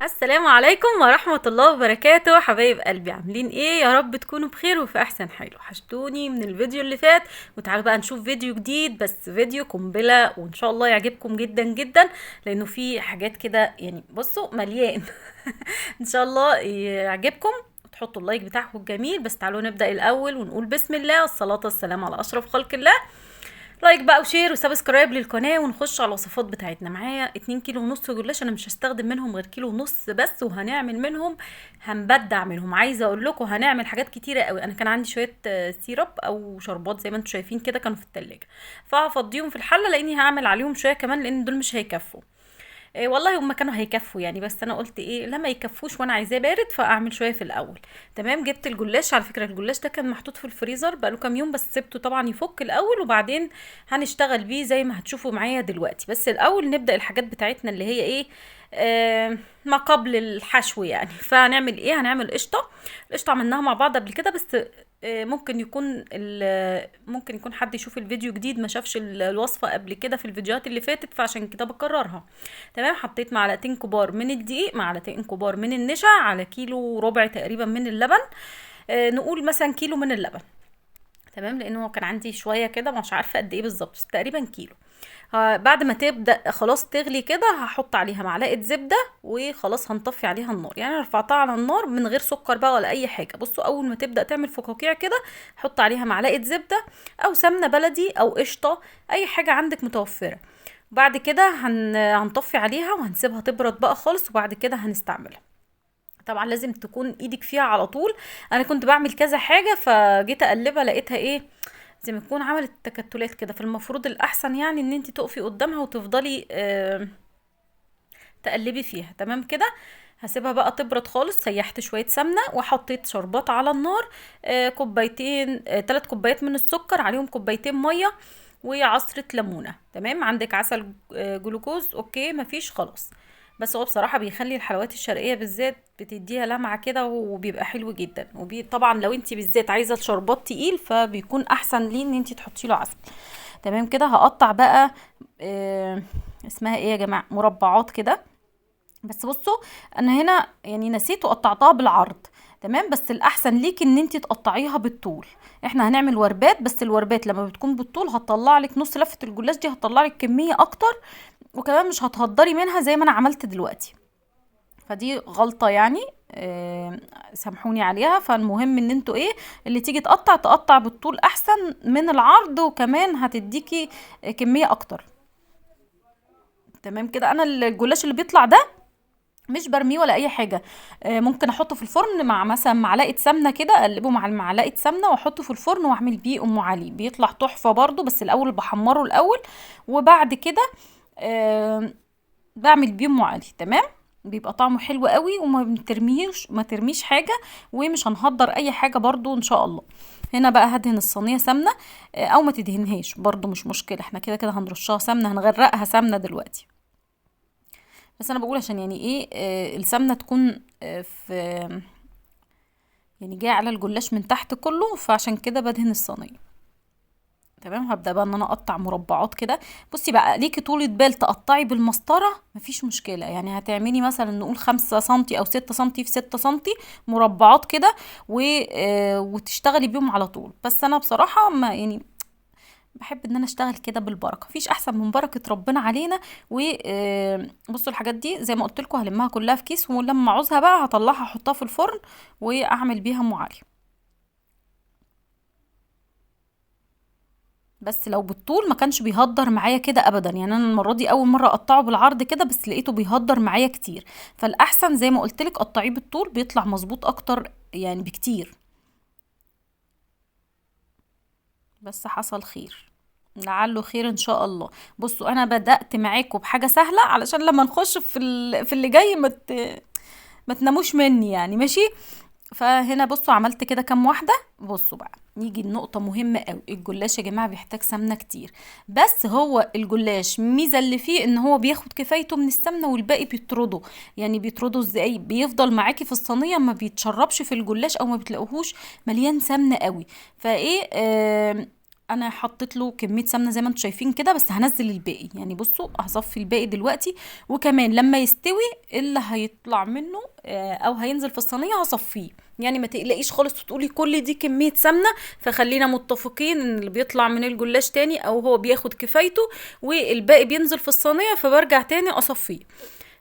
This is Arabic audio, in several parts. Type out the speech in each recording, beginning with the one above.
السلام عليكم ورحمة الله وبركاته. حبايب قلبي، عاملين ايه؟ يا رب تكونوا بخير وفي احسن حال. وحشتوني من الفيديو اللي فات، وتعالوا بقى نشوف فيديو جديد، بس فيديو قنبلة وان شاء الله يعجبكم جدا جدا، لانه فيه حاجات كده يعني بصوا مليان. ان شاء الله يعجبكم. تحطوا اللايك بتاعكم الجميل. بس تعالوا نبدأ الاول ونقول بسم الله والصلاة والسلام على اشرف خلق الله. لايك بقى وشير وسبسكرايب للقناه، ونخش على الوصفات بتاعتنا. معايا 2 كيلو ونص جلاش، انا مش هستخدم منهم غير كيلو ونص بس، وهنعمل منهم هنبدع منهم. عايزه اقول لكم هنعمل حاجات كتيره قوي. انا كان عندي شويه سيرب او شربات زي ما انتم شايفين كده، كانوا في التلاجة، فهفضيهم في الحله لاني هعمل عليهم شويه كمان، لان دول مش هيكفوا. إيه والله هما كانوا هيكفوا يعني، بس انا قلت ايه لما يكفوش وانا عايزاه بارد فاعمل شويه في الاول. تمام. جبت الجلاش. على فكره الجلاش ده كان محطوط في الفريزر بقاله كام يوم، بس سبته طبعا يفك الاول، وبعدين هنشتغل بيه زي ما هتشوفوا معايا دلوقتي. بس الاول نبدا الحاجات بتاعتنا اللي هي ايه، ما قبل الحشو يعني. فهنعمل ايه؟ هنعمل قشطه. القشطه عملناها مع بعض قبل كده، بس ممكن يكون حد يشوف الفيديو جديد ما شافش الوصفه قبل كده في الفيديوهات اللي فاتت، فعشان كده بكررها. تمام. حطيت معلقتين كبار من الدقيق، معلقتين كبار من النشا، على كيلو ربع تقريبا من اللبن. نقول مثلا كيلو من اللبن. تمام، لان هو كان عندي شويه كده مش عارفه قد ايه بالظبط، بس تقريبا كيلو. بعد ما تبدا خلاص تغلي كده، هحط عليها معلقه زبده، وخلاص هنطفي عليها النار. يعني انا رفعتها على النار من غير سكر بقى ولا اي حاجه. بصوا، اول ما تبدا تعمل فقاقيع كده، حط عليها معلقه زبده او سمنه بلدي او قشطه، اي حاجه عندك متوفره. بعد كده هنطفي عليها وهنسيبها تبرد بقى خالص، وبعد كده هنستعملها. طبعا لازم تكون ايدك فيها على طول. انا كنت بعمل كذا حاجة، فجيت اقلبها لقيتها ايه، زي ما تكون عملت تكتلات كده. فالمفروض الاحسن يعني ان انت تقفي قدامها وتفضلي تقلبي فيها. تمام كده. هسيبها بقى تبرد خالص. سيحت شوية سمنة وحطيت شربات على النار، كوبايتين 3 كوبايات من السكر، عليهم كوبايتين مية، وعصرة ليمونة. تمام. عندك عسل جلوكوز اوكي، مفيش خلاص. بس هو بصراحة بيخلي الحلويات الشرقية بالذات بتديها لمعة كده، وبيبقى حلو جدا. طبعا لو انت بالذات عايزة الشربات تقيل، فبيكون احسن ليه ان انت تحطي له عسل. تمام كده. هقطع بقى اسمها ايه يا جماعة، مربعات كده. بس بصوا، انا هنا يعني نسيت وقطعتها بالعرض. تمام. بس الاحسن ليك ان انت تقطعيها بالطول. احنا هنعمل وربات، بس الوربات لما بتكون بالطول هتطلع لك نص لفة الجلاش دي، هتطلع لك كمية اكتر، وكمان مش هتهدري منها زي ما انا عملت دلوقتي. فدي غلطة يعني، سامحوني عليها. فالمهم ان انتوا ايه، اللي تيجي تقطع بالطول احسن من العرض، وكمان هتديكي كمية اكتر. تمام كده. انا الجلاش اللي بيطلع ده مش برميه ولا اي حاجه. ممكن احطه في الفرن مع مثلا معلقه سمنه كده، اقلبه مع معلقه سمنه واحطه في الفرن واعمل بيه ام علي، بيطلع تحفه برضو. بس الاول بحمره الاول، وبعد كده آه بعمل بيه ام علي. تمام. بيبقى طعمه حلو قوي، وما بترميش ما ترميش حاجه، ومش هنهدر اي حاجه برضو ان شاء الله. هنا بقى هدهن الصينيه سمنه، او ما تدهنهاش برضو مش مشكله، احنا كده كده هنرشها سمنه، هنغرقها سمنه دلوقتي. بس انا بقول عشان يعني ايه، السمنه تكون في يعني جايه على الجلاش من تحت كله، فعشان كده بدهن الصينيه. تمام. هبدا بقى ان انا اقطع مربعات كده. بصي بقى، ليكي طولة بال تقطعي بالمسطره مفيش مشكله. يعني هتعملي مثلا نقول 5 سنتي او 6 سنتي في 6 سنتي مربعات كده، وتشتغلي بيهم على طول. بس انا بصراحه ما يعني بحب ان انا اشتغل كده بالبركه، مفيش احسن من بركه ربنا علينا. وبصوا الحاجات دي زي ما قلت لكم هلمها كلها في كيس، ولما عاوزها بقى هطلعها احطها في الفرن واعمل بيها ام علي. بس لو بالطول ما كانش بيهدر معايا كده ابدا. يعني انا المره دي اول مره اقطعه بالعرض كده، بس لقيته بيهدر معايا كتير. فالاحسن زي ما قلت لك قطعيه بالطول، بيطلع مظبوط اكتر يعني بكتير. بس حصل خير، لعله خير ان شاء الله. بصوا انا بدأت معاكم بحاجة سهلة علشان لما نخش في اللي جاي ما تناموش مني يعني. ماشي. فهنا بصوا عملت كده كام واحدة. بصوا بقى نيجي النقطة مهمة قوي. الجلاش يا جماعة بيحتاج سمنة كتير، بس هو الجلاش ميزة اللي فيه ان هو بياخد كفايته من السمنة، والباقي بيطرده. يعني بيطرده ازاي؟ بيفضل معاكي في الصينية، ما بيتشربش في الجلاش او ما بتلاقوهوش مليان سمنة قوي. فايه انا حطيت له كميه سمنه زي ما انتم شايفين كده، بس هنزل الباقي يعني. بصوا هصفي الباقي دلوقتي، وكمان لما يستوي اللي هيطلع منه او هينزل في الصينيه هصفيه. يعني ما تقلقيش خالص وتقولي كل دي كميه سمنه. فخلينا متفقين ان اللي بيطلع من الجلاش تاني او هو بياخد كفايته والباقي بينزل في الصينيه، فبرجع تاني اصفيه.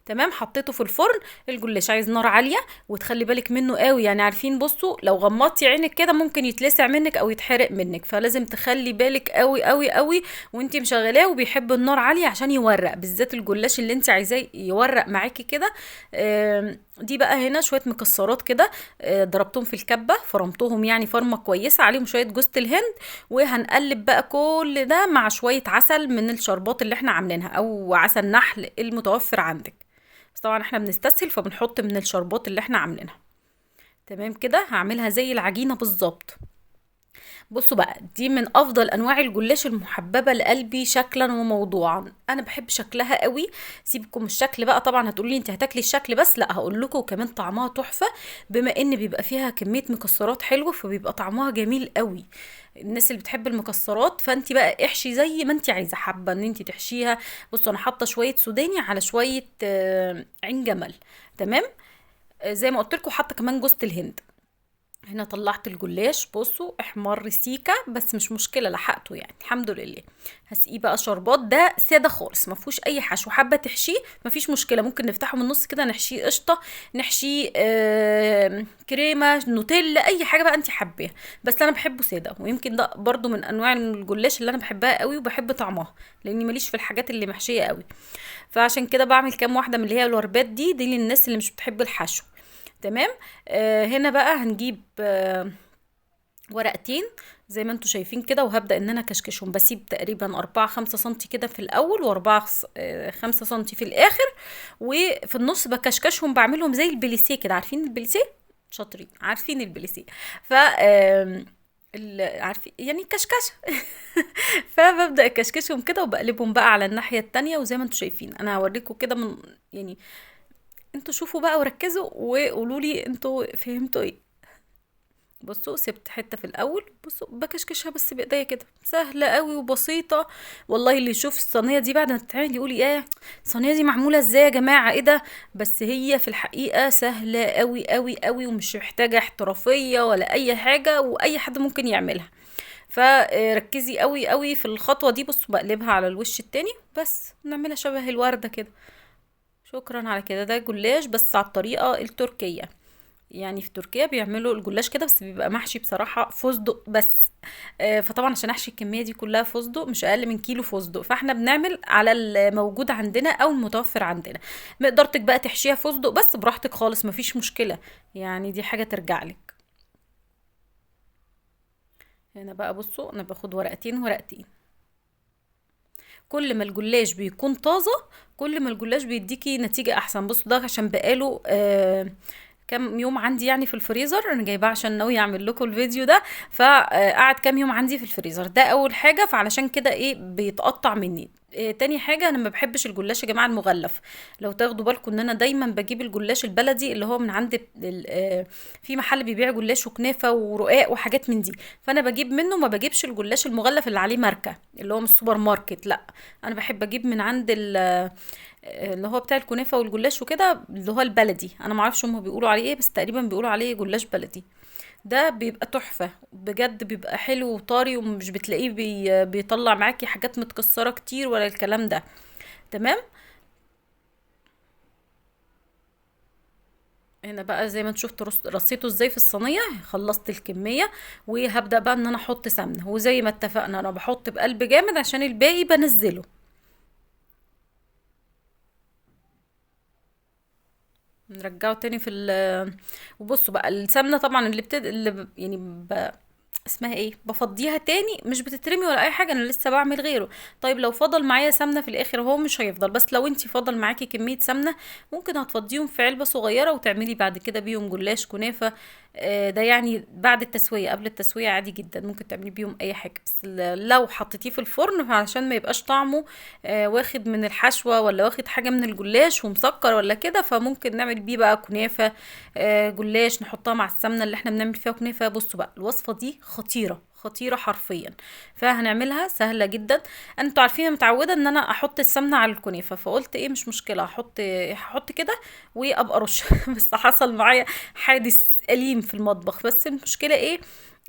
تمام، حطيته في الفرن. الجلاش عايز نار عاليه وتخلي بالك منه قوي، يعني عارفين بصوا لو غمضتي عينك كده ممكن يتلسع منك او يتحرق منك، فلازم تخلي بالك قوي قوي قوي وانتي مشغلاه. وبيحب النار عاليه عشان يورق، بالذات الجلاش اللي انت عايزاه يورق معاكي كده. دي بقى هنا شويه مكسرات كده، ضربتهم في الكبه فرمتهم يعني فرمه كويسه، عليهم شويه جوز الهند. وهنقلب بقى كل ده مع شويه عسل من الشربات اللي احنا عاملينها او عسل نحل المتوفر عندك. بس طبعا احنا بنستسهل فبنحط من الشربات اللي احنا عاملينها. تمام كده، هعملها زي العجينة بالظبط. بصوا بقى، دي من افضل انواع الجلاش المحببه لقلبي شكلا وموضوعا. انا بحب شكلها قوي. سيبكم الشكل بقى، طبعا هتقولي انت هتاكلي الشكل بس، لا هقول لكم كمان طعمها تحفه. بما ان بيبقى فيها كميه مكسرات حلوه فبيبقى طعمها جميل قوي. الناس اللي بتحب المكسرات فانت بقى احشي زي ما انت عايزه، حابه ان انت تحشيها. بصوا انا حاطه شويه سوداني على شويه عين جمل. تمام. زي ما قلت لكم حاطه كمان جوز الهند. هنا طلعت الجلاش، بصوا احمر سيكا بس مش مشكله، لحقته يعني الحمد لله. هسقيه بقى شربات، ده ساده خالص ما فيهوش اي حشو. حابه تحشيه مفيش مشكله، ممكن نفتحه من النص كده نحشيه قشطه، نحشيه كريمه نوتيلا، اي حاجه بقى انت حباها. بس انا بحبه ساده، ويمكن ده برضو من انواع الجلاش اللي انا بحبها قوي وبحب طعمها، لاني ماليش في الحاجات اللي محشيه قوي. فعشان كده بعمل كام واحده من اللي هي الوربات دي للناس اللي مش بتحب الحشو. تمام. هنا بقى هنجيب ورقتين زي ما انتوا شايفين كده، وهبدأ ان انا كشكشهم. بسيب تقريبا 4-5 سنتي كده في الاول، و4-5 سنتي في الاخر، وفي النص بكشكشهم بعملهم زي البليسيه كده. عارفين البليسيه؟ شاطرين، عارفين البليسيه. ف عارفين يعني كشكشه. فببدأ اكشكشهم كده وبقلبهم بقى على الناحية التانية. وزي ما انتوا شايفين انا هوريكم كده من يعني، انتوا شوفوا بقى وركزوا وقولوا لي انتوا فهمتوا ايه. بصوا سبت حته في الاول، بصوا بكشكشها بس بايديا كده، سهله قوي وبسيطه. والله اللي يشوف الصينيه دي بعد ما تتعمل يقول ايه الصينيه دي معموله ازاي يا جماعه، ايه ده؟ بس هي في الحقيقه سهله قوي قوي قوي، ومش محتاجه احترافيه ولا اي حاجه، واي حد ممكن يعملها. فركزي قوي قوي في الخطوه دي. بصوا بقلبها على الوش التاني، بس نعملها شبه الورده كده. شكرا على كده. ده جلاش بس على الطريقة التركية. يعني في تركيا بيعملوا الجلاش كده، بس بيبقى محشي بصراحة فستق بس. فطبعا عشان احشي الكمية دي كلها فستق، مش اقل من كيلو فستق، فاحنا بنعمل على الموجود عندنا او المتوفر عندنا. مقدرتك بقى تحشيها فستق بس براحتك خالص، مفيش مشكلة، يعني دي حاجة ترجع لك. هنا بقى بصوا انا باخد ورقتين ورقتين. كل ما الجلاش بيكون طازة كل ما الجلاش بيديكي نتيجة احسن. بصوا ده عشان بقاله كام يوم عندي يعني في الفريزر، انا جايباه عشان ناوي اعمل لكم الفيديو ده. فقعد كام يوم عندي في الفريزر، ده اول حاجة، فعلشان كده ايه بيتقطع مني. تاني حاجة انا ما بحبش الجلاش يا جماعة المغلف. لو تاخدوا بالكم ان انا دايما بجيب الجلاش البلدي اللي هو من عند في محل بيبيع جلاش وكنافة ورقاق وحاجات من دي، فانا بجيب منه. ما بجيبش الجلاش المغلف اللي عليه ماركة اللي هو من السوبر ماركت، لا انا بحب اجيب من عند اللي هو بتاع الكنافة والجلاش وكده، اللي هو البلدي. انا معرفش هم بيقولوا عليه ايه، بس تقريبا بيقولوا عليه جلاش بلدي. ده بيبقى تحفة بجد، بيبقى حلو وطري، ومش بتلاقيه بيطلع معاكي حاجات متكسرة كتير ولا الكلام ده. تمام. هنا بقى زي ما انت شفت رصيته ازاي في الصينية، خلصت الكمية. وهبدأ بقى ان انا احط سمنة، وزي ما اتفقنا انا بحط بقلب جامد عشان الباقي بنزله. نرجعه تاني في وبصوا بقى السمنة طبعا يعني اسمها ايه، بفضيها تاني، مش بتترمي ولا اي حاجه، انا لسه بعمل غيره. طيب لو فضل معايا سمنه في الاخر هو مش هيفضل، بس لو انتي فضل معاكي كميه سمنه ممكن هتفضيهم في علبه صغيره وتعملي بعد كده بيهم جلاش كنافه. ده يعني بعد التسويه، قبل التسويه عادي جدا ممكن تعملي بيهم اي حاجه. بس لو حطيتيه في الفرن فعشان ما يبقاش طعمه واخد من الحشوه ولا واخد حاجه من الجلاش ومسكر ولا كده، فممكن نعمل بيه بقى كنافه جلاش نحطها مع السمنه اللي احنا بنعمل فيها كنافه. بصوا بقى الوصفه دي خطيره خطيرة حرفيا. فهنعملها سهلة جدا. انتوا عارفين أنا متعودة ان انا احط السمنة على الكنافة، فقلت ايه مش مشكلة هحط كده وابقى رش. بس حصل معايا حادث أليم في المطبخ. بس المشكلة ايه،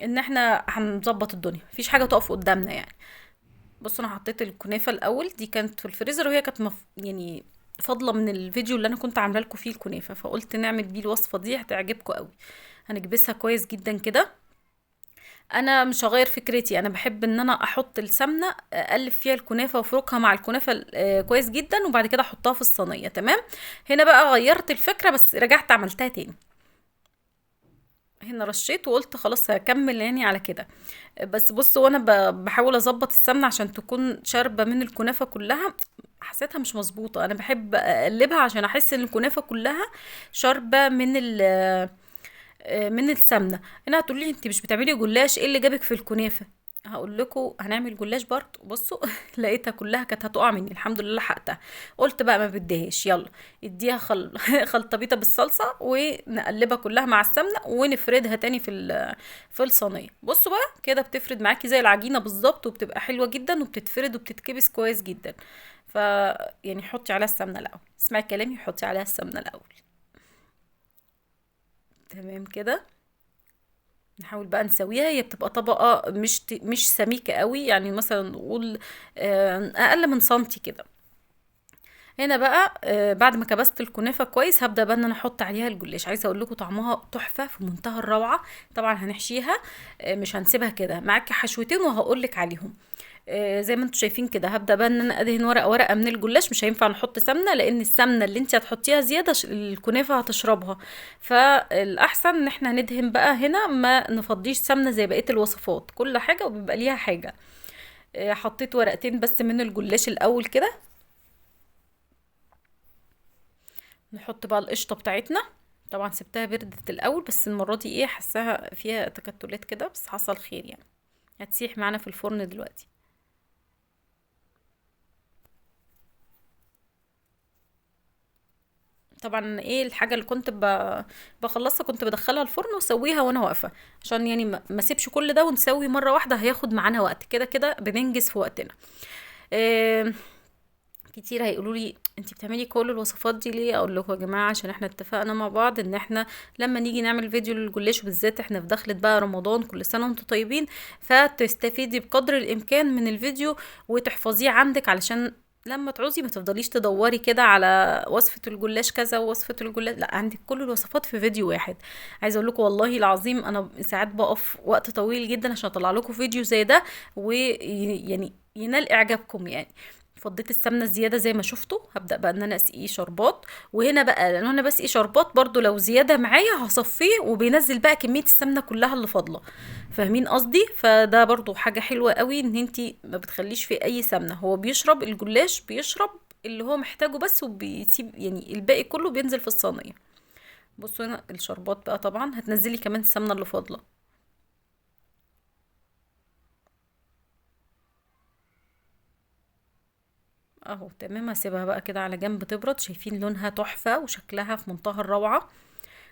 ان احنا هنظبط الدنيا، مفيش حاجة تقف قدامنا يعني. بصوا انا حطيت الكنافة الاول، دي كانت في الفريزر وهي كانت يعني فاضلة من الفيديو اللي انا كنت عامله لكم فيه الكنافة، فقلت نعمل بيه الوصفة دي هتعجبكم قوي. هنكبسها كويس جدا كده. انا مش هغير فكرتي، انا بحب ان انا احط السمنه اقلب فيها الكنافه وافركها مع الكنافه كويس جدا، وبعد كده احطها في الصينيه. تمام. هنا بقى غيرت الفكره بس رجعت عملتها تاني. هنا رشيت وقلت خلاص هكمل يعني على كده. بس بصوا وانا بحاول اظبط السمنه عشان تكون شاربه من الكنافه كلها، حسيتها مش مظبوطه. انا بحب اقلبها عشان احس ان الكنافه كلها شاربه من السمنه. هنا هتقولي انت مش بتعملي جلاش، ايه اللي جابك في الكنافه؟ هقول لكم هنعمل جلاش برضه. بصوا لقيتها كلها كانت هتقع مني، الحمد لله لحقتها. قلت بقى ما بديهاش، يلا اديها خلطبيطه بالصلصه ونقلبها كلها مع السمنه ونفردها تاني في الصينيه. بصوا بقى كده بتفرد معاكي زي العجينه بالظبط، وبتبقى حلوه جدا وبتتفرد وبتتكبس كويس جدا. ف يعني حطي عليها السمنه الاول، اسمعي كلامي، حطي عليها السمنه الاول. تمام كده. نحاول بقى نسويها، هي بتبقى طبقة مش سميكة قوي، يعني مثلا نقول اقل من سنتي كده. هنا بقى بعد ما كبست الكنافة كويس هبدأ بقى ان انا احط عليها الجلاش. عايزة اقول لكم طعمها تحفة في منتهى الروعة. طبعا هنحشيها، مش هنسيبها كده، معاكي حشوتين وهقول لك عليهم. زي ما انتم شايفين كده هبدأ بقى ان انا ادهن ورقة ورقة من الجلاش. مش هينفع نحط سمنة لان السمنة اللي انت هتحطيها زيادة الكنافة هتشربها. فالاحسن ان احنا ندهن بقى هنا، ما نفضيش سمنة زي بقية الوصفات، كل حاجة وبيبقى ليها حاجة. حطيت ورقتين بس من الجلاش الاول كده. نحط بقى القشطة بتاعتنا. طبعا سبتها بردت الاول، بس المرة دي ايه حاساها فيها تكتلات كده، بس حصل خير يعني. هتسيح معانا في الفرن دلوقتي. طبعا ايه الحاجه اللي كنت بخلصها كنت بدخلها الفرن واسويها وانا واقفه، عشان يعني ما اسيبش كل ده ونسوي مره واحده، هياخد معانا وقت. كده كده بننجز في وقتنا. إيه، كتير هيقولوا لي انتي بتعملي كل الوصفات دي ليه؟ اقول لكم يا جماعه عشان احنا اتفقنا مع بعض ان احنا لما نيجي نعمل فيديو للجلاش، بالذات احنا في دخلة بقى رمضان، كل سنه وانتم طيبين، فتستفيدي بقدر الامكان من الفيديو وتحفظيه عندك، علشان لما تعوزي ما تفضليش تدوري كده على وصفة الجلاش كذا ووصفة الجلاش، لا، عندك كل الوصفات في فيديو واحد. عايزه اقول لكم والله العظيم انا ساعات بقف وقت طويل جدا عشان اطلع لكم فيديو زي ده، ويعني ينال اعجابكم يعني. فضيت السمنه الزياده زي ما شفتوا، هبدا بقى ان انا اسقيه شربات. وهنا بقى لان انا بسقي شربات برضو لو زياده معايا هصفيه وبينزل بقى كميه السمنه كلها اللي فاضله. فاهمين قصدي؟ فده برضو حاجه حلوه قوي ان انتي ما بتخليش فيه اي سمنه، هو بيشرب الجلاش، بيشرب اللي هو محتاجه بس، وبيسيب يعني الباقي كله بينزل في الصينيه. بصوا هنا الشربات بقى طبعا هتنزلي كمان السمنه اللي فاضله. اهو تمام. هسيبها بقى كده على جنب تبرد. شايفين لونها تحفه وشكلها في منتهى الروعه،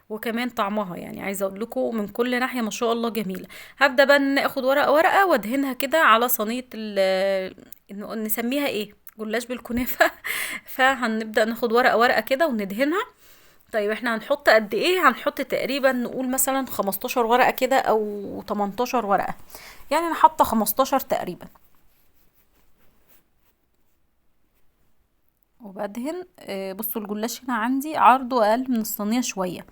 وكمان طعمها يعني عايزه اقول لكم من كل ناحيه ما شاء الله جميله. هبدا بقى ان اخد ورقه ورقه وادهنها كده على صينيه نسميها ايه، جلاش بالكنافه. فهنبدا ناخد ورقه ورقه كده وندهنها. طيب احنا هنحط قد ايه؟ هنحط تقريبا نقول مثلا 15 ورقه كده او 18 ورقه، يعني انا حاطه 15 تقريبا. وبدهن. بصوا الجلاش هنا عندي عرضه اقل من الصينيه شويه،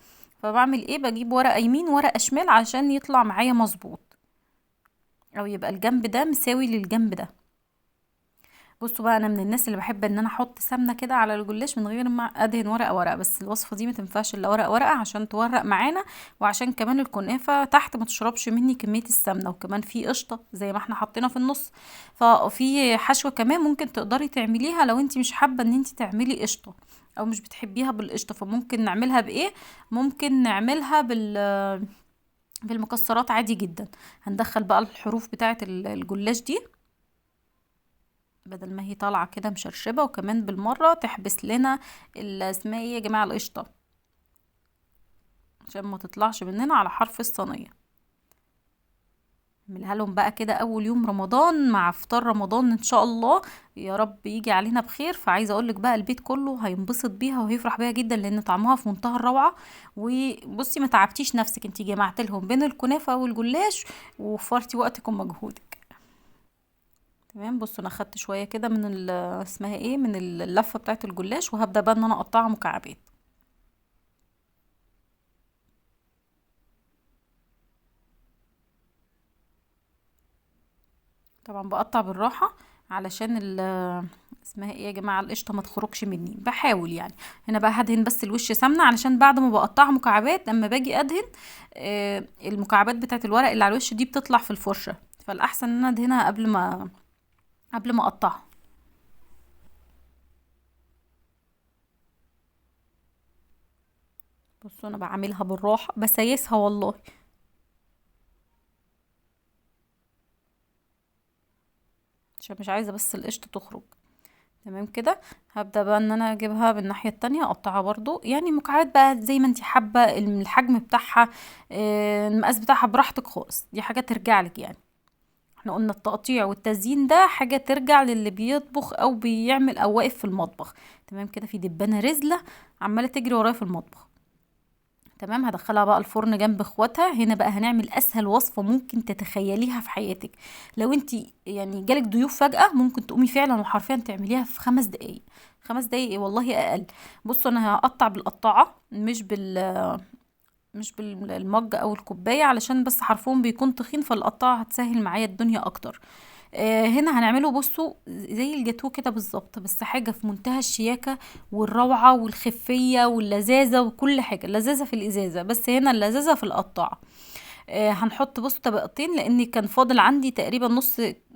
فبعمل ايه، بجيب ورقه يمين ورقه شمال عشان يطلع معايا مظبوط، او يبقى الجنب ده مساوي للجنب ده. بصوا بقى انا من الناس اللي بحب ان انا احط سمنه كده على الجلاش من غير ما ادهن ورقه ورقه، بس الوصفه دي ما تنفعش الا ورقه ورقه عشان تورق معانا، وعشان كمان الكنافه تحت ما تشربش مني كميه السمنه، وكمان في قشطه زي ما احنا حطينا في النص. ففي حشوه كمان ممكن تقدري تعمليها لو انت مش حابه ان انت تعملي قشطه، او مش بتحبيها بالقشطه، فممكن نعملها بايه، ممكن نعملها بالمكسرات عادي جدا. هندخل بقى الحروف بتاعه الجلاش دي، بدل ما هي طالعة كده مشرشبة، وكمان بالمرة تحبس لنا اسمها ايه يا جماعة، القشطة، عشان ما تطلعش مننا على حرف الصينية. اعملها لهم بقى كده اول يوم رمضان مع فطار رمضان ان شاء الله، يا رب يجي علينا بخير. فعايزه اقولك بقى البيت كله هينبسط بيها وهيفرح بيها جدا، لان طعمها في منتهى الروعه. وبصي ما تعبتيش نفسك، انتي جمعت لهم بين الكنافه والجلاش ووفرتي وقتك ومجهودك. تمام. بصوا انا خدت شويه كده من اسمها ايه، من اللفه بتاعت الجلاش، وهبدا بقى ان انا اقطعها مكعبات. طبعا بقطع بالراحة علشان اسمها ايه يا جماعة، القشطة ما تخرجش مني، بحاول يعني. هنا بقى هدهن بس الوش سمنة، علشان بعد ما بقطعها مكعبات لما باجي ادهن المكعبات بتاعت الورق اللي على الوش دي بتطلع في الفرشة، فالاحسن ان انا ادهنها قبل ما اقطعها. بصوا انا بعملها بالراحة بسيسها والله، عشان مش عايزة بس القشطة تخرج. تمام كده. هبدأ بقى ان انا اجيبها بالناحية التانية اقطعها برضو، يعني مكعبات بقى زي ما انتي حابة الحجم بتاعها، المقاس بتاعها براحتك خالص، دي حاجة ترجع لك يعني. احنا قلنا التقطيع والتزيين ده حاجة ترجع للي بيطبخ او بيعمل او واقف في المطبخ. تمام كده. في دبانة رزلة عمالة تجري ورايا في المطبخ. تمام. هدخلها بقى الفرن جنب اخواتها. هنا بقى هنعمل اسهل وصفة ممكن تتخيليها في حياتك. لو انتي يعني جالك ضيوف فجأة، ممكن تقومي فعلا وحرفيا تعمليها في 5 دقايق. 5 دقايق إيه والله اقل. بصوا انا هقطع بالقطاعة، مش بالمج او الكوباية، علشان بس حرفهم بيكون تخين، فالقطاعة هتسهل معايا الدنيا اكتر. هنا هنعمله بصوا زي الجاتوه كده بالظبط، بس حاجة في منتهى الشياكة والروعة والخفية واللذاذة وكل حاجة. اللذاذة في الإزازة، بس هنا اللذاذة في القطاعة. هنحط بصوا طبقتين، لأن كان فاضل عندي تقريبا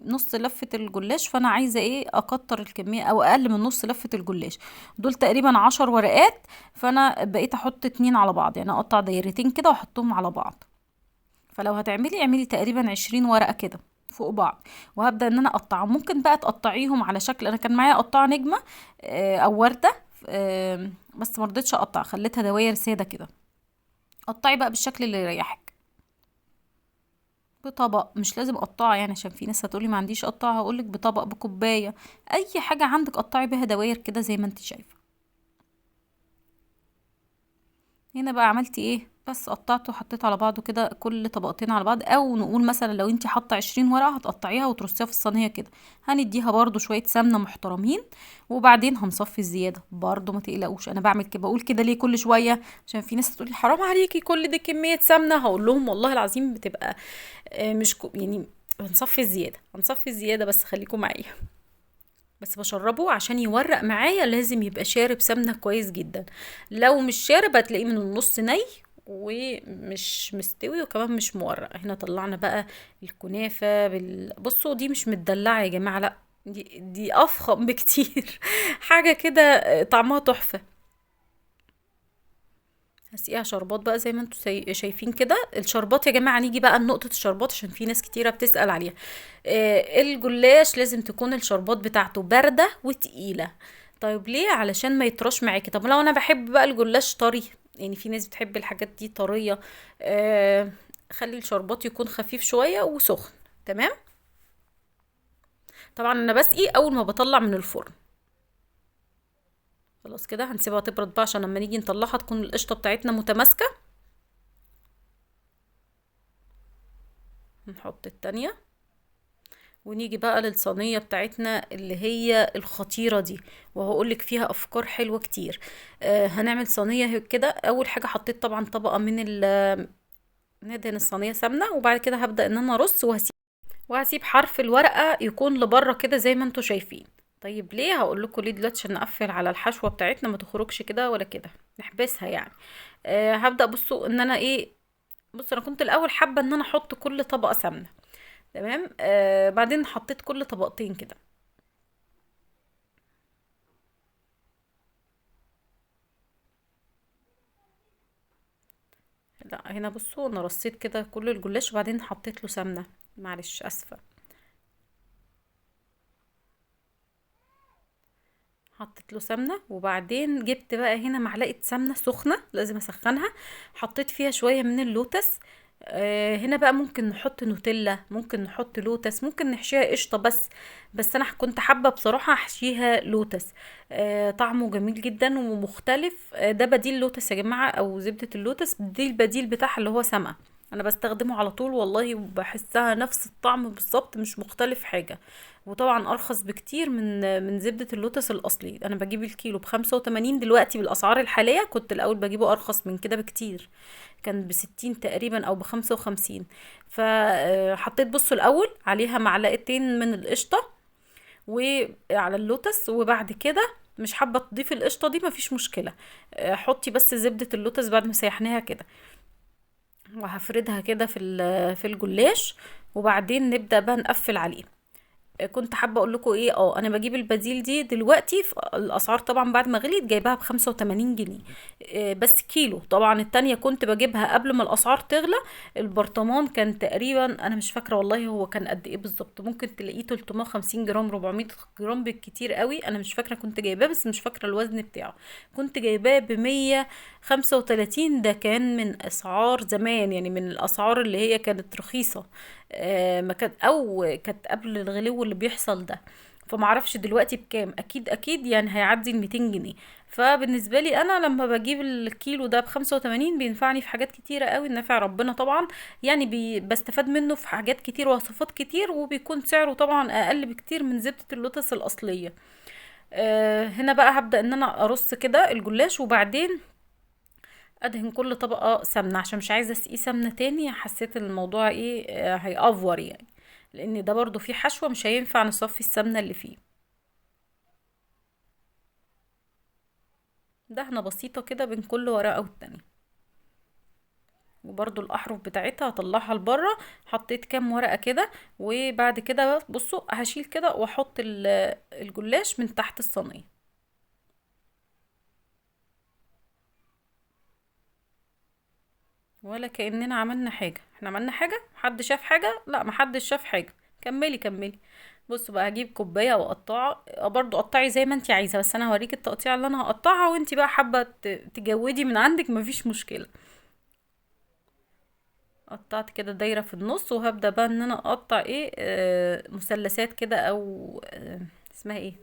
نص لفة الجلاش، فأنا عايزة ايه أكتر الكمية أو أقل من نص لفة الجلاش. دول تقريبا 10 ورقات، فأنا بقيت أحط 2 على بعض، يعني أقطع دايرتين كده وأحطهم على بعض. فلو هتعملي اعملي تقريبا 20 ورقة كده فوق بعض. وهبدأ ان انا اقطعهم. ممكن بقى تقطعيهم على شكل، انا كان معايا قطاعة نجمة او وردة، بس مرضتش اقطع، خليتها دواير سادة كده. قطعي بقى بالشكل اللي يريحك. بطبق، مش لازم اقطعه يعني، عشان في ناس هتقولي ما عنديش قطاعة، هقولك بطبق، بكوباية، اي حاجة عندك قطعي بيها دواير كده زي ما انت شايفة. هنا بقى عملتي ايه، بس قطعته وحطيت على بعضه كده كل طبقتين على بعض. او نقول مثلا لو انتي حاطه 20 ورقه هتقطعيها وترصيها في الصينيه كده. هنديها برضو شويه سمنه محترمين، وبعدين هنصفي الزياده برضو، ما تقلقوش. انا بعمل كده، بقول كده ليه كل شويه؟ عشان في ناس تقولي حرام عليكي كل دي كميه سمنه. هقول لهم والله العظيم بتبقى مش يعني هنصفي الزياده، هنصفي الزياده، بس خليكم معايا. بس بشربه عشان يورق معايا، لازم يبقى شارب سمنة كويس جدا. لو مش شارب هتلاقيه من النص ني ومش مستوي، وكمان مش مورق. هنا طلعنا بقى الكنافة بصوا دي مش متدلعة يا جماعة، لا، دي افخم بكتير. حاجة كده طعمها تحفة. هسقيها شربات بقى زي ما انتوا شايفين كده. الشربات يا جماعة، نيجي بقى لنقطة الشربات عشان في ناس كتيرة بتسأل عليها. الجلاش لازم تكون الشربات بتاعته باردة وتقيلة. طيب ليه؟ علشان ما يطرش معاكي. طب لو انا بحب بقى الجلاش طري، يعني في ناس بتحب الحاجات دي طرية، آه خلي الشربات يكون خفيف شوية وسخن. تمام. طبعا انا بسقي اول ما بطلع من الفرن. خلاص كده هنسيبها تبرد بقى، عشان لما نيجي نطلعها تكون القشطة بتاعتنا متماسكة. نحط التانية، ونيجي بقى للصينية بتاعتنا اللي هي الخطيرة دي، وهقولك فيها أفكار حلوة كتير. هنعمل صينية كده. أول حاجة حطيت طبعا طبقة من ندهن الصينية سمنة، وبعد كده هبدأ إن أنا أرص وهسيب حرف الورقة يكون لبره كده زي ما انتوا شايفين. طيب ليه؟ هقول لكم ليه دلوقتي، عشان نقفل على الحشوة بتاعتنا ما تخرجش كده ولا كده، نحبسها يعني. هبدأ بصوا ان انا ايه. بص انا كنت الاول حابة ان انا احط كل طبقة سمنة. تمام. بعدين حطيت كل طبقتين كده. لا هنا بصوا انا رصيت كده كل الجلاش، وبعدين حطيت له سمنة. معلش اسفة. حطيت له سمنة، وبعدين جبت بقى هنا معلقة سمنة سخنة لازم اسخنها. حطيت فيها شوية من اللوتس. هنا بقى ممكن نحط نوتيلا، ممكن نحط لوتس، ممكن نحشيها قشطة بس انا كنت حابة بصراحة احشيها لوتس. طعمه جميل جدا ومختلف. ده بديل لوتس يا جماعة، او زبدة اللوتس دي البديل بتاعها اللي هو سمنة. انا بستخدمه على طول والله، وبحسها نفس الطعم بالظبط، مش مختلف حاجة. وطبعا ارخص بكتير من زبدة اللوتس الاصلي. انا بجيب الكيلو ب85 دلوقتي بالاسعار الحالية، كنت الاول بجيبه ارخص من كده بكتير، كان ب60 تقريبا او ب55. فحطيت بصوا الاول عليها معلقتين من القشطة وعلى اللوتس، وبعد كده مش حابة تضيفي القشطة دي مفيش مشكلة. حطي بس زبدة اللوتس بعد ما سيحناها كده، وهفردها كده في الجلاش، وبعدين نبدأ بقى نقفل عليه. كنت حابه اقول لكم ايه، انا بجيب البديل دي دلوقتي في الاسعار طبعا بعد ما غليت جايباها ب85 جنيه. بس كيلو. طبعا التانية كنت بجيبها قبل ما الاسعار تغلى. البرطمان كان تقريبا، انا مش فاكره والله هو كان قد ايه بالظبط، ممكن تلاقيه 350 جرام 400 جرام بالكتير قوي، انا مش فاكره كنت جايباه، بس مش فاكره الوزن بتاعه. كنت جايباه ب135، ده كان من اسعار زمان، يعني من الاسعار اللي هي كانت رخيصه. ما كانت، او كانت قبل الغلو اللي بيحصل ده. فمعرفش دلوقتي بكام، اكيد اكيد يعني هيعدي ال200 جنيه. فبالنسبه لي انا لما بجيب الكيلو ده ب85 بينفعني في حاجات كتيره قوي، نافع ربنا طبعا. يعني بستفاد منه في حاجات كتير ووصفات كتير، وبيكون سعره طبعا اقل بكتير من زبدة اللوتس الاصليه. هنا بقى هبدأ ان انا ارص كده الجلاش، وبعدين ادهن كل طبقة سمنة، عشان مش عايزة اسقيه سمنة تاني، حسيت الموضوع ايه هيأفور يعني، لان ده برضو فيه حشوة مش هينفع نصفي السمنة اللي فيه. دهنة بسيطة كده بين كل ورقة والتانية. وبرضو الاحرف بتاعتها هطلعها لبره. حطيت كام ورقة كده، وبعد كده بصوا هشيل كده واحط الجلاش من تحت الصينية. ولا كأننا عملنا حاجة، احنا عملنا حاجة؟ حد شاف حاجة؟ لا، محدش شاف حاجة. كملي كملي. بصوا بقى، هجيب كوبايه واقطعها برضو، قطعي زي ما انتي عايزه، بس انا هوريك التقطيع اللي انا هقطعها، وانتي بقى حابه تجودي من عندك مفيش مشكله. قطعت كده دايره في النص، وهبدا بقى ان انا اقطع ايه مثلثات كده، او اسمها ايه،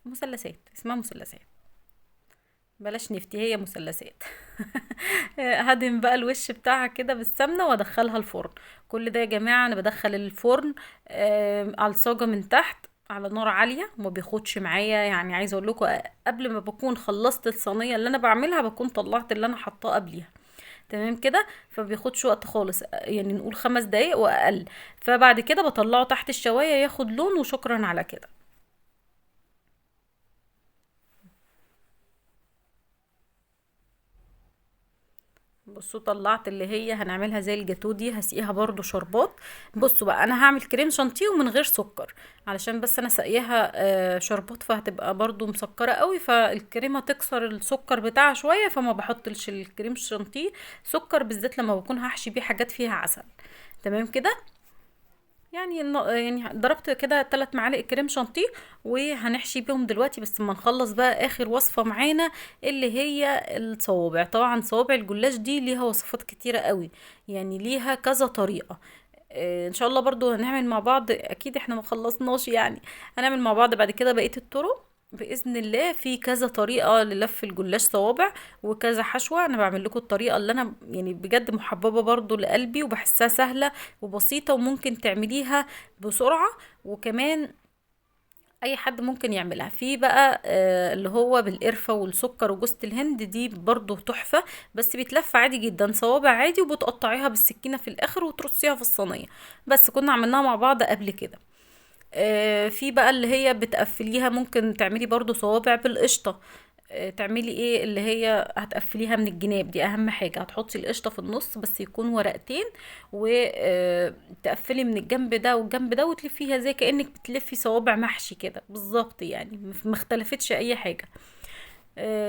مثلثات، اسمها مثلثات. بلاش نفتي، هي مثلثات. هدم بقى الوش بتاعها كده بالسمنه وادخلها الفرن. كل ده يا جماعه انا بدخل الفرن على الصاجه من تحت على نار عاليه، وما بياخدش معايا، يعني عايزه اقول لكم قبل ما بكون خلصت الصينيه اللي انا بعملها بكون طلعت اللي انا حطاه قبليها. تمام كده، فبياخدش وقت خالص، يعني نقول 5 دقايق واقل. فبعد كده بطلعه تحت الشوايه ياخد لون، وشكرا على كده. بصوا طلعت اللي هي هنعملها زي الجاتو دي، هسقيها برضو شربات. بصوا بقى، انا هعمل كريم شانتيه ومن غير سكر، علشان بس انا سقيها شربات، فهتبقى برضو مسكرة قوي، فالكريمة تكسر السكر بتاعها شوية، فما بحطلش الكريم شانتيه سكر، بالذات لما بكون هحشي بيه حاجات فيها عسل. تمام كده. يعني ضربت كده 3 معالق كريم شانتيه، وهنحشي بيهم دلوقتي، بس ما نخلص بقى اخر وصفة معانا، اللي هي الصوابع. طبعا صوابع الجلاش دي ليها وصفات كتيرة قوي، يعني ليها كذا طريقة. ان شاء الله برضو هنعمل مع بعض، اكيد احنا ما خلصناش يعني، هنعمل مع بعض بعد كده بقية الطرق باذن الله. في كذا طريقه للف الجلاش صوابع، وكذا حشوه. انا بعمل لكم الطريقه اللي انا يعني بجد محببه برضو لقلبي، وبحسها سهله وبسيطه، وممكن تعمليها بسرعه، وكمان اي حد ممكن يعملها. في بقى اللي هو بالقرفه والسكر وجوز الهند، دي برضو تحفه، بس بيتلف عادي جدا صوابع عادي، وبتقطعيها بالسكينه في الاخر وترصيها في الصينيه. بس كنا عملناها مع بعض قبل كده. في بقى اللي هي بتقفليها، ممكن تعملي برضو صوابع بالقشطة. تعملي ايه، اللي هي هتقفليها من الجناب، دي اهم حاجة، هتحطي القشطة في النص بس يكون ورقتين، وتقفلي من الجنب ده والجنب ده، وتلفيها زي كأنك بتلفي صوابع محشي كده بالظبط، يعني ما اختلفتش اي حاجة.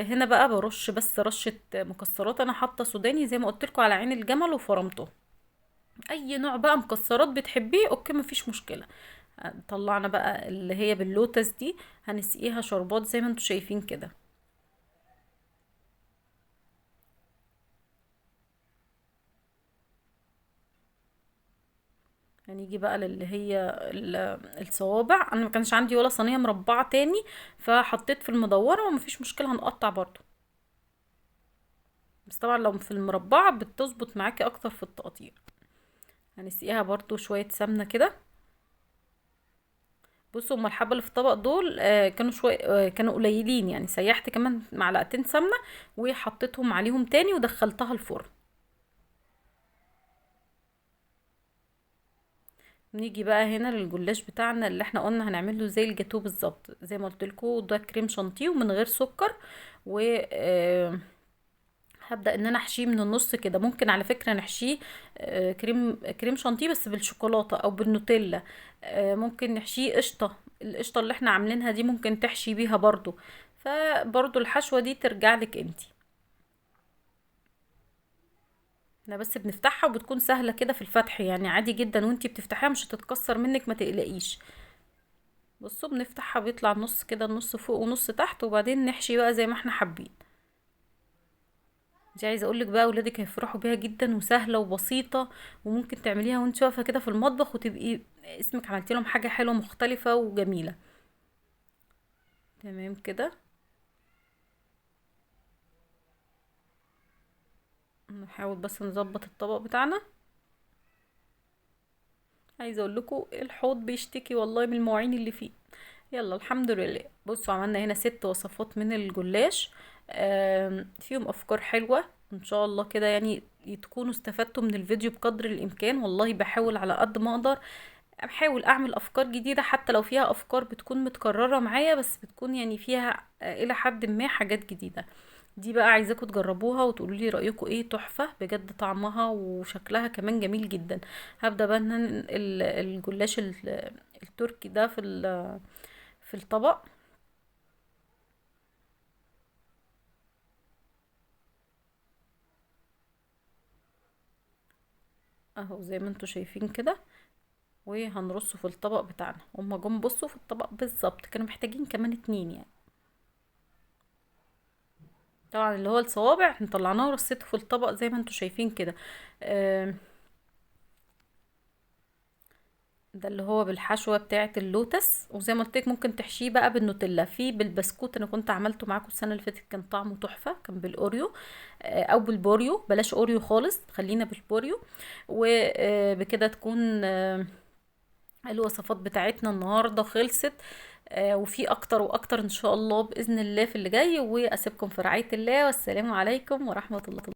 هنا بقى برش بس رشة مكسرات، انا حاطة سوداني زي ما قلتلكوا على عين الجمل وفرمته. اي نوع بقى مكسرات بتحبيه اوكي، مفيش مشكلة. طلعنا بقى اللي هي باللوتس دي، هنسقيها شربات زي ما انتوا شايفين كده. هنيجي بقى للي هي الصوابع. انا ما كانش عندي ولا صينيه مربعه تاني، فحطيت في المدوره ومفيش مشكله، هنقطع برضو. بس طبعا لو في المربعه بتظبط معاكي اكتر في التقطيع. هنسقيها برضو شويه سمنه كده. بصوا، هما الحبة اللي في الطبق دول كانوا شوية كانوا قليلين يعني، سيحت كمان معلقتين سمنة وحطيتهم عليهم تاني ودخلتها الفرن. نيجي بقى هنا للجلاش بتاعنا اللي احنا قلنا هنعمله زي الجاتوه بالظبط، زي ما قلت لكم ده كريم شانتيه ومن غير سكر. و هبدأ ان انا احشيه من النص كده. ممكن على فكرة نحشيه كريم شانتيه بس بالشوكولاتة او بالنوتيلا. ممكن نحشيه قشطة، القشطة اللي احنا عاملينها دي ممكن تحشي بيها برضو. فبرضو الحشوة دي ترجع لك انتي. احنا بس بنفتحها وبتكون سهلة كده في الفتح يعني، عادي جدا وانتي بتفتحيها مش هتتكسر منك، ما تقلقيش. بصوا بنفتحها بيطلع النص كده، النص فوق ونص تحت، وبعدين نحشي بقى زي ما احنا حابين. دي عايزه اقولك بقى اولادك هيفرحوا بيها جدا، وسهله وبسيطه، وممكن تعمليها وانت واقفه كده في المطبخ وتبقي اسمك عملتي لهم حاجه حلوه مختلفه وجميله. تمام كده. نحاول بس نظبط الطبق بتاعنا. عايزه اقول لكم الحوض بيشتكي والله من المواعين اللي فيه. يلا الحمد لله. بصوا عملنا هنا 6 وصفات من الجلاش، فيهم افكار حلوه. ان شاء الله كده يعني تكونوا استفدتوا من الفيديو بقدر الامكان. والله بحاول على قد ما اقدر، بحاول اعمل افكار جديده حتى لو فيها افكار بتكون متكرره معايا، بس بتكون يعني فيها الى حد ما حاجات جديده. دي بقى عايزاكم تجربوها وتقولوا لي رايكم ايه. تحفه بجد، طعمها وشكلها كمان جميل جدا. هبدا بقى ان الجلاش التركي ده في الطبق. اهو زي ما انتوا شايفين كده، وهنرصه في الطبق بتاعنا. هما جم بصوا في الطبق بالظبط، كانوا محتاجين كمان 2 يعني. طبعا اللي هو الصوابع احنا طلعناه ورصيته في الطبق زي ما انتوا شايفين كده. آه، ده اللي هو بالحشوة بتاعة اللوتس، وزي ما قلت لك ممكن تحشيه بقى بالنوتيلا، في بالبسكوت انا كنت عملته معاكم السنة اللي فاتت كان طعمه تحفة، كان بالاوريو او بالبوريو. بلاش اوريو خالص، خلينا بالبوريو. وبكده تكون الوصفات بتاعتنا النهاردة خلصت. وفي اكتر واكتر ان شاء الله بإذن الله في اللي جاي. واسيبكم في رعاية الله، والسلام عليكم ورحمة الله.